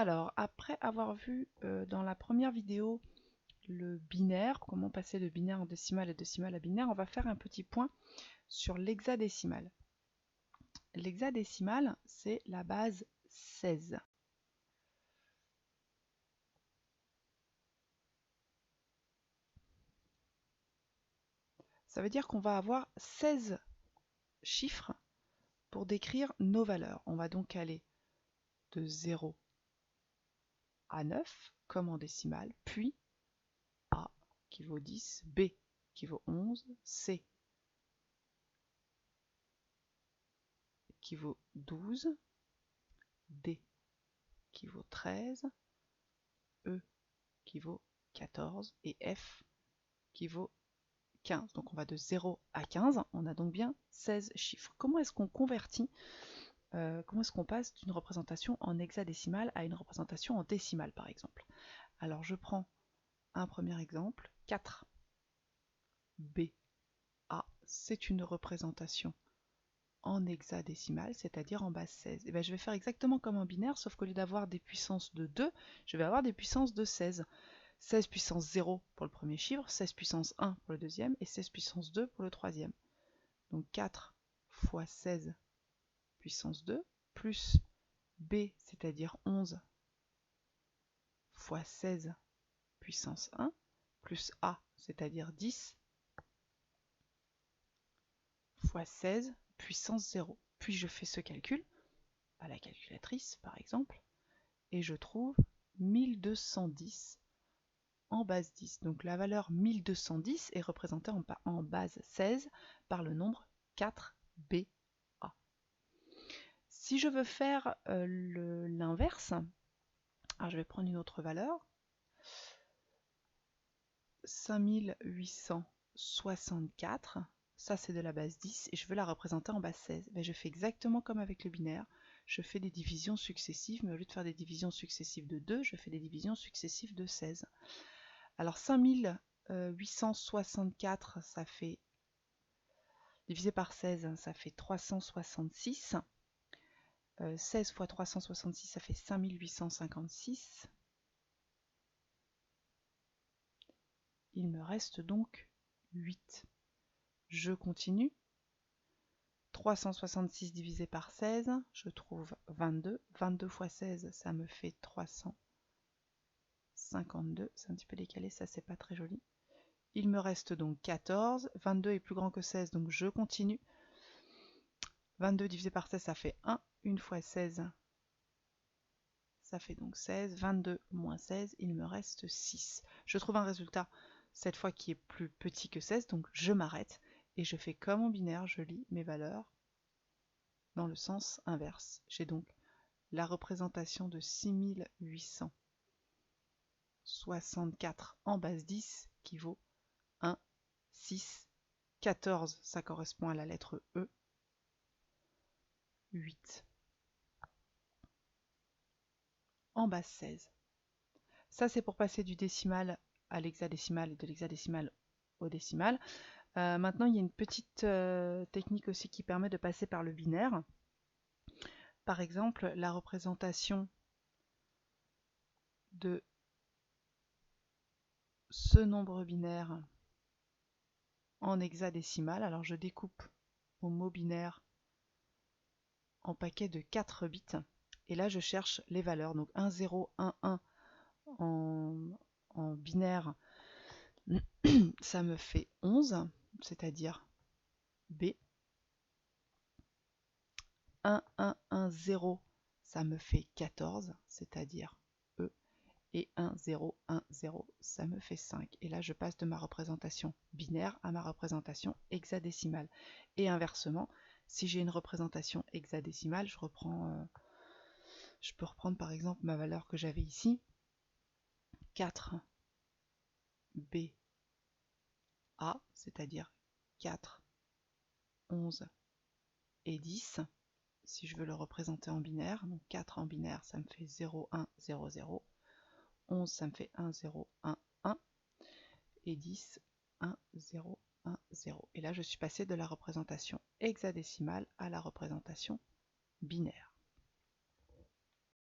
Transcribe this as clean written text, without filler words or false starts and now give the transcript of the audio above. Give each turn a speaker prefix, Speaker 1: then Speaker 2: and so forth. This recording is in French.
Speaker 1: Alors, après avoir vu dans la première vidéo le binaire, comment passer de binaire en décimal et décimal à binaire, on va faire un petit point sur l'hexadécimal. L'hexadécimal, c'est la base 16. Ça veut dire qu'on va avoir 16 chiffres pour décrire nos valeurs. On va donc aller de 0 à 9, comme en décimale, puis A qui vaut 10, B qui vaut 11, C qui vaut 12, D qui vaut 13, E qui vaut 14 et F qui vaut 15. Donc on va de 0 à 15, on a donc bien 16 chiffres. Comment est-ce qu'on convertit, comment est-ce qu'on passe d'une représentation en hexadécimale à une représentation en décimale par exemple? Alors je prends un premier exemple, 4 B A, c'est une représentation en hexadécimal, c'est-à-dire en base 16. Et bien, je vais faire exactement comme en binaire, sauf qu'au lieu d'avoir des puissances de 2, je vais avoir des puissances de 16. 16 puissance 0 pour le premier chiffre, 16 puissance 1 pour le deuxième, et 16 puissance 2 pour le troisième. Donc 4 fois 16 puissance 2, plus B, c'est-à-dire 11 fois 16 puissance 1, plus A, c'est-à-dire 10 fois 16 puissance 0. Puis je fais ce calcul à la calculatrice par exemple, et je trouve 1210 en base 10. Donc la valeur 1210 est représentée en base 16 par le nombre 4BA. Si je veux faire l'inverse, alors je vais prendre une autre valeur, 5864, ça c'est de la base 10 et je veux la représenter en base 16. Ben, je fais exactement comme avec le binaire, je fais des divisions successives, mais au lieu de faire des divisions successives de 2, je fais des divisions successives de 16. Alors 5864, ça fait, divisé par 16, ça fait 366. 16 fois 366, ça fait 5856. Il me reste donc 8. Je continue. 366 divisé par 16, je trouve 22. 22 fois 16, ça me fait 352. C'est un petit peu décalé, ça c'est pas très joli. Il me reste donc 14. 22 est plus grand que 16, donc je continue. 22 divisé par 16, ça fait 1. 1 fois 16, ça fait donc 16. 22 moins 16, il me reste 6. Je trouve un résultat, cette fois, qui est plus petit que 16, donc je m'arrête. Et je fais comme en binaire, je lis mes valeurs dans le sens inverse. J'ai donc la représentation de 6864 en base 10 qui vaut 1, 6, 14, ça correspond à la lettre E, 8 en base 16. Ça c'est pour passer du décimal à l'hexadécimal et de l'hexadécimal au décimal. Maintenant il y a une petite technique aussi qui permet de passer par le binaire. Par exemple, la représentation de ce nombre binaire en hexadécimal. Alors je découpe mon mot binaire en paquet de 4 bits. Et là je cherche les valeurs. Donc 1, 0, 1, 1 en binaire, ça me fait 11, c'est-à-dire B. 1, 1, 1, 0, ça me fait 14, c'est-à-dire E. Et 1, 0, 1, 0, ça me fait 5. Et là, je passe de ma représentation binaire à ma représentation hexadécimale. Et inversement, si j'ai une représentation hexadécimale, je peux reprendre par exemple ma valeur que j'avais ici, 4 B A, c'est-à-dire 4, 11 et 10. Si je veux le représenter en binaire, donc 4 en binaire, ça me fait 0, 1, 0, 0. 11, ça me fait 1, 0, 1, 1. Et 10, 1, 0, 1, 0. Et là, je suis passé de la représentation hexadécimale à la représentation binaire.